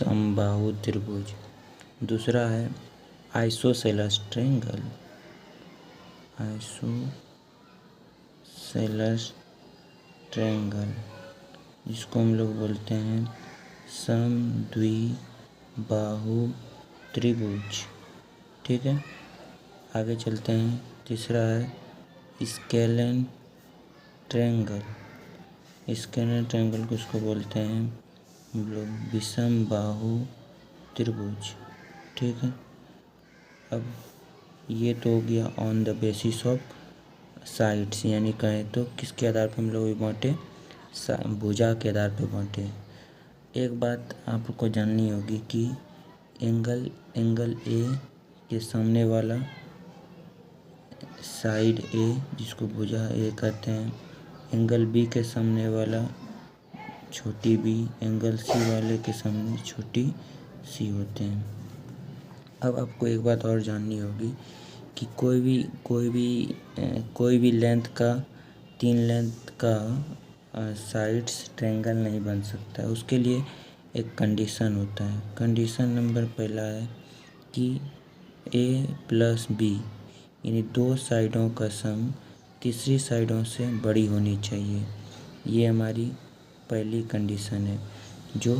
समबाहु त्रिभुज। दूसरा है आइसोसेलेस ट्रायंगल, आइसोसेलेस ट्रायंगल जिसको हम लोग बोलते हैं समद्विबाहु त्रिभुज। ठीक है, आगे चलते हैं। तीसरा है स्केलेन ट्रायंगल। स्केलेन ट्रायंगल किसको बोलते हैं हम लोग विषम बाहु त्रिभुज। ठीक है, अब ये तो हो गया on the basis of sides, यानी कहें तो किसके आधार पर हम लोग बांटे, भुजा के आधार पर बांटे। एक बात आपको जाननी होगी कि एंगल ए के सामने वाला साइड ए जिसको भुजा ए कहते हैं, एंगल बी के सामने वाला छोटी बी, एंगल सी वाले के सामने छोटी सी होते हैं। अब आपको एक बात और जाननी होगी कि कोई भी लेंथ का, 3 लेंथ का साइड्स ट्रायंगल नहीं बन सकता है। उसके लिए एक कंडीशन होता है। कंडीशन नंबर पहला है कि ए प्लस बी यानी 2 साइडों का सम तीसरी साइडों से बड़ी होनी चाहिए। ये हमारी पहली कंडीशन है। जो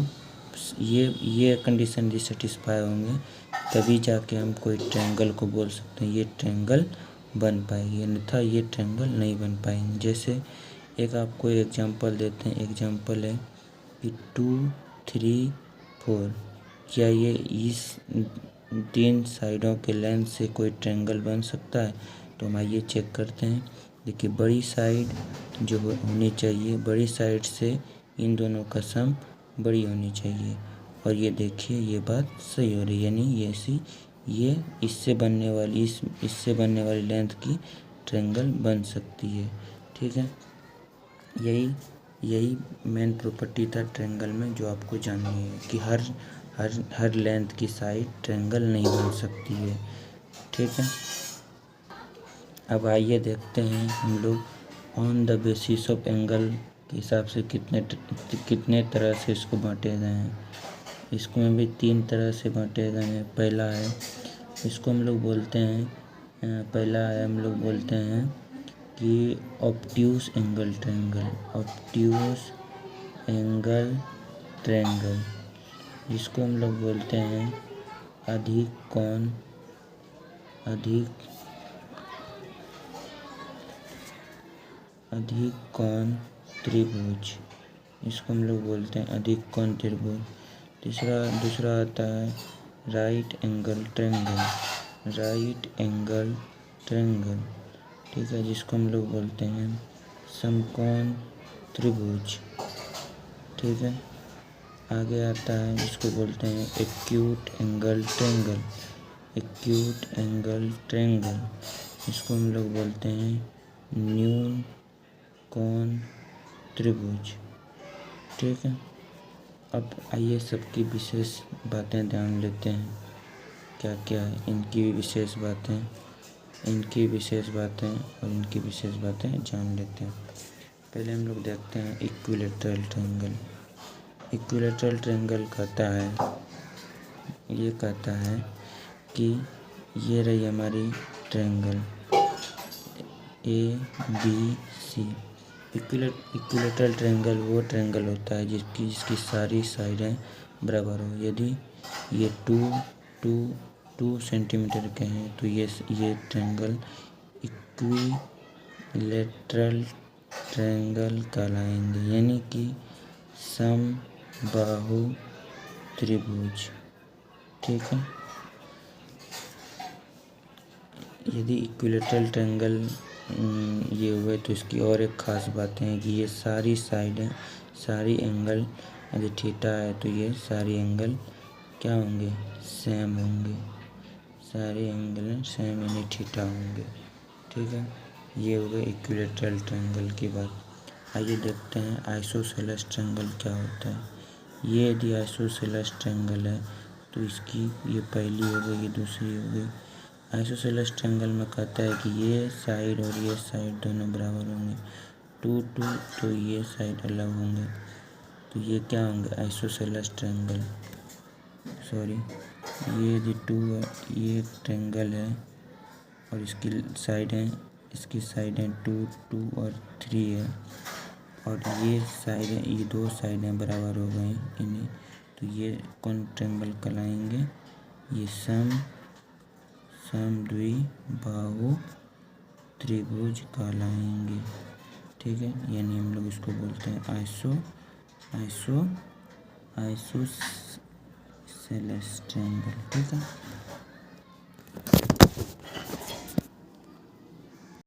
ये कंडीशन यदि सेटिस्फाई होंगे तभी जाके हम कोई ट्रायंगल को बोल सकते हैं ये ट्रायंगल बन पाएगी, अन्यथा ये ट्रायंगल नहीं बन पाएंगे। जैसे एक आपको एग्जांपल देते हैं। एग्जांपल है कि 2, 3, 4, क्या ये इस 3 साइडों के लेंथ से कोई ट्रायंगल बन सकता है? तो हम आइए चेक करते हैं। देखिए, बड़ी साइड जो होनी चाहिए, बड़ी साइड से इन दोनों का सम बड़ी होनी चाहिए। और ये देखिए ये बात सही हो रही है, यानी ये इससे बनने वाली लेंथ की ट्रायंगल बन सकती है। ठीक है, यही मेन प्रॉपर्टी था ट्रायंगल में जो आपको जाननी है कि हर लेंथ की साइड ट्रायंगल नहीं बन सकती है। ठीक है, अब आइए देखते हैं हम लोग on the basis of angle के हिसाब से कितने तरह से इसको बांटे गए हैं। इसको में भी 3 तरह से बांटे गए हैं। पहला है इसको हम लोग बोलते हैं कि obtuse angle triangle. Obtuse angle triangle जिसको हम लोग बोलते हैं अधिक कोण त्रिभुज। इसको हम लोग बोलते हैं अधिक कोण त्रिभुज। दूसरा आता है राइट एंगल ट्रायंगल। ठीक है, जिसको हम लोग बोलते हैं समकोण त्रिभुज। ठीक है, आगे आता है जिसको बोलते हैं एक्यूट एंगल ट्रायंगल। इसको हम लोग बोलते हैं न्यून कोण त्रिभुज। ठीक है, अब आइए सबकी विशेष बातें ध्यान लेते हैं। क्या क्या है इनकी विशेष बातें और इनकी विशेष बातें जान लेते हैं। पहले हम लोग देखते हैं इक्विलैटरल ट्रायंगल कहता है कि ये रही हमारी ट्रायंगल ABC। इक्विलैटरल ट्रायंगल वो ट्रायंगल होता है जिसकी सारी साइडें बराबर हो। यदि ये 2 सेंटीमीटर के हैं तो ये ट्रायंगल इक्विलैटरल ट्रायंगल कहलाएंगे, यानी कि समबाहु त्रिभुज। ठीक है, यदि इक्विलैटरल ट्रायंगल ये हुए तो इसकी और एक ख़ास बातें हैं कि ये सारी एंगल, यदि थीटा है तो ये सारी एंगल क्या होंगे, सेम होंगे। सारे एंगल सेम यानी थीटा होंगे। ठीक है, ये हो गए इक्विलैटरल ट्रायंगल की बात। आइए देखते हैं आइसोसेलेस ट्रायंगल क्या होता है। ये यदि आइसोसेलेस ट्रायंगल है तो इसकी ये पहली हो गई, ये दूसरी हो गई। आइसोसेलेस ट्रायंगल में कहता है कि ये साइड और ये साइड दोनों बराबर होंगे, 2 तो ये साइड अलग होंगे, तो ये क्या होंगे आइसोसेलेस ट्रायंगल। सॉरी, ये जो टू है ये एक ट्रायंगल है और इसकी साइड है टू, टू और थ्री है, और ये साइड है, ये दो साइडें बराबर हो गई इन्हें, तो ये कौन ट्रायंगल कहलाएंगे? ये समद्विबाहु त्रिभुज कहलाएंगे। ठीक है, यानी हम लोग इसको बोलते हैं आइसोसेलेस ट्रायंगल। ठीक है।